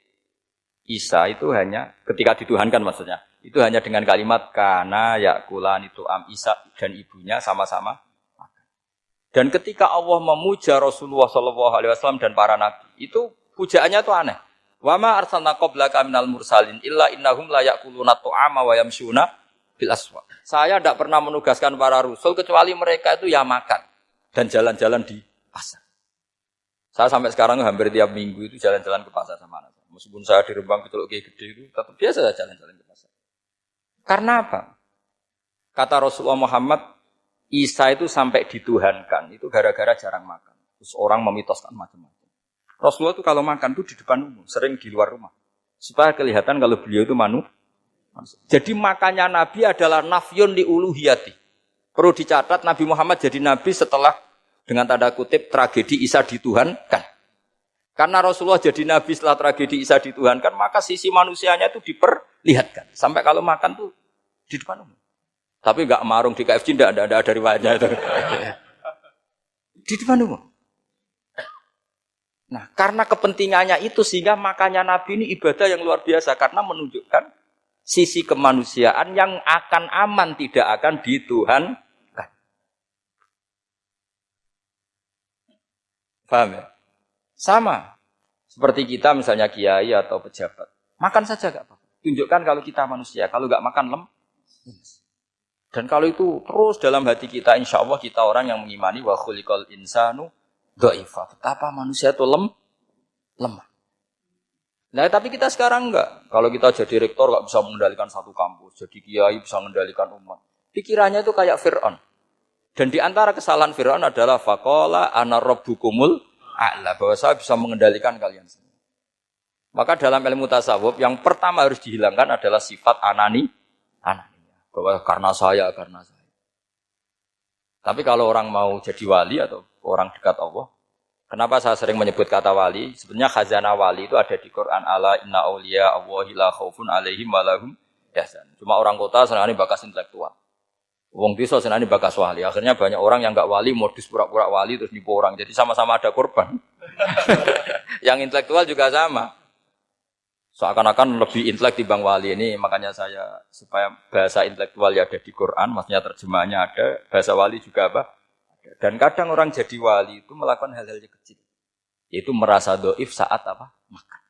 Isa itu hanya, ketika dituhankan maksudnya, itu hanya dengan kalimat kana yakulan itu Isa dan ibunya sama-sama. Dan ketika Allah memuja Rasulullah SAW dan para nabi, itu pujaannya itu aneh. Wa ma arsalna qablaka minal mursalin illa innahum la yakuluna ta'ama wa yamshuna bil aswaq. Saya tidak pernah menugaskan para rasul kecuali mereka itu ya makan dan jalan-jalan di pasar. Saya sampai sekarang hampir tiap minggu itu jalan-jalan ke pasar sama anak. Meskipun saya di Rembang Betul gede itu tetap biasa saja jalan-jalan ke pasar. Karena apa? Kata Rasulullah Muhammad, Isa itu sampai dituhankan itu gara-gara jarang makan. Terus orang memitoskan macam-macam. Rasulullah itu kalau makan itu di depan umum, sering di luar rumah. Supaya kelihatan kalau beliau itu manusia. Jadi makannya Nabi adalah nafyun li uluhiyati. Perlu dicatat Nabi Muhammad jadi Nabi setelah dengan tanda kutip tragedi Isa dituhankan. Karena Rasulullah jadi Nabi setelah tragedi Isa dituhankan, maka sisi manusianya itu diperlihatkan. Sampai kalau makan tuh di depan umum. Tapi enggak marung di KFC, enggak ada riwayatnya itu. Di depan umum. Nah, karena kepentingannya itu sehingga makannya Nabi ini ibadah yang luar biasa. Karena menunjukkan sisi kemanusiaan yang akan aman, tidak akan dituhankan. Paham ya? Sama. Seperti kita misalnya kiai atau pejabat. Makan saja enggak apa-apa. Tunjukkan kalau kita manusia. Kalau enggak makan lemes. Dan kalau itu terus dalam hati kita, insya Allah kita orang yang mengimani wa khuliqal insanu dha'ifa. Betapa manusia itu lemah. Nah, tapi kita sekarang enggak. Kalau kita jadi rektor enggak bisa mengendalikan satu kampus. Jadi kiai bisa mengendalikan umat. Pikirannya itu kayak Fir'aun. Dan di antara kesalahan Fir'aun adalah faqala ana rabbukumul a'la, bahwa saya bisa mengendalikan kalian semua. Maka dalam ilmu tasawuf yang pertama harus dihilangkan adalah sifat anania. Bahwa karena saya. Tapi kalau orang mau jadi wali atau orang dekat Allah, kenapa saya sering menyebut kata wali? Sebenarnya khazanah wali itu ada di Quran. Ala inna awliya Allahi la khaufun alaihim wa lahum yahzan. Cuma orang kota senangnya bakas intelektual. Wong desa senani bakas wali. Akhirnya banyak orang yang enggak wali modus pura-pura wali terus nipu orang. Jadi sama-sama ada korban. Yang intelektual juga sama. Seakan-akan lebih intelek dibanding wali ini. Makanya saya supaya bahasa intelektual ya ada di Quran, maksudnya terjemahannya ada, bahasa wali juga apa? Dan kadang orang jadi wali itu melakukan hal-hal yang kecil. Yaitu merasa dhaif saat apa? Makan.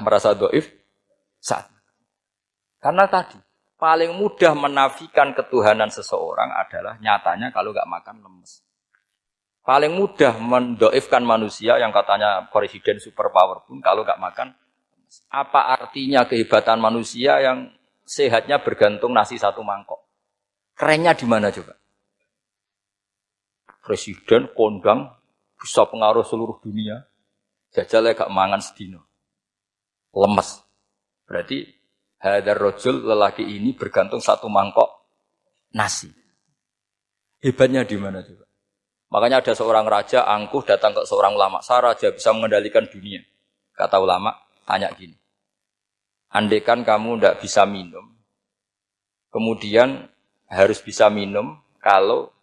Merasa dhaif saat makan. Karena tadi paling mudah menafikan ketuhanan seseorang adalah nyatanya kalau enggak makan lemes. Paling mudah mendoifkan manusia yang katanya presiden superpower pun kalau enggak makan lemes. Apa artinya kehebatan manusia yang sehatnya bergantung nasi satu mangkok? Kerennya di mana coba? Presiden kondang bisa pengaruh seluruh dunia. Jajal enggak mangan sedino. Lemes. Berarti hadar rojul lelaki ini bergantung satu mangkok nasi. Hebatnya di mana juga? Makanya ada seorang raja angkuh datang ke seorang ulama. Saya raja bisa mengendalikan dunia. Kata ulama, tanya gini. Andaikan kamu tidak bisa minum, kemudian harus bisa minum kalau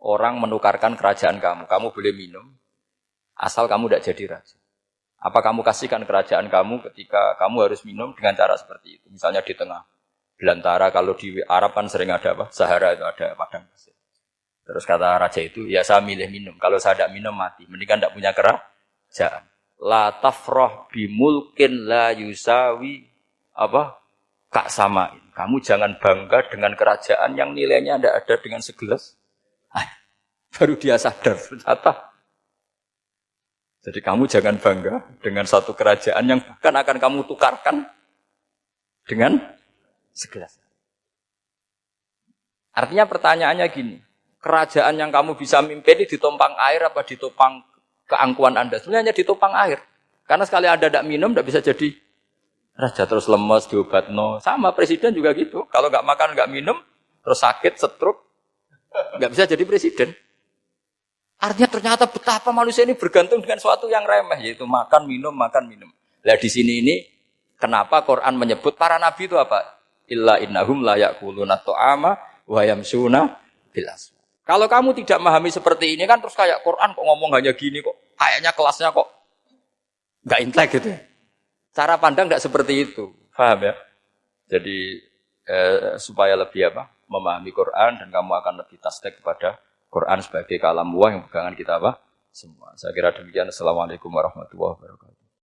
orang menukarkan kerajaan kamu. Kamu boleh minum, asal kamu tidak jadi raja. Apa kamu kasihkan kerajaan kamu ketika kamu harus minum dengan cara seperti itu? Misalnya di tengah belantara, kalau di Arab kan sering ada apa? Sahara itu ada padang pasir. Terus kata raja itu, ya saya milih minum. Kalau saya tidak minum mati. Mendingan tidak punya kerajaan. La tafrah bimulkin la yusawi kak samain. Kamu jangan bangga dengan kerajaan yang nilainya tidak ada dengan segelas. Baru dia sadar ternyata. Jadi kamu jangan bangga dengan satu kerajaan yang bukan akan kamu tukarkan dengan segelas. Artinya pertanyaannya gini, kerajaan yang kamu bisa mimpin ini ditumpang air apa ditopang keangkuhan Anda? Sebenarnya hanya ditopang air. Karena sekali Anda tidak minum, tidak bisa jadi raja, terus lemes, diobatno. Sama presiden juga gitu. Kalau nggak makan, nggak minum, terus sakit, stroke, nggak bisa jadi presiden. Artinya ternyata betapa manusia ini bergantung dengan sesuatu yang remeh, yaitu makan, minum. Nah di sini ini, kenapa Quran menyebut para nabi itu apa? Illa innahum la ya'kuluna ta'ama wa yamshuna bil aswaq. Kalau kamu tidak memahami seperti ini kan terus kayak Quran kok ngomong hanya gini kok. Kayaknya kelasnya kok nggak intelek gitu. Cara pandang nggak seperti itu. Paham ya? Jadi supaya lebih memahami Quran dan kamu akan lebih tasdik kepada Quran sebagai kalam Allah yang pegangan kita semua. Saya kira demikian. Assalamualaikum warahmatullahi wabarakatuh.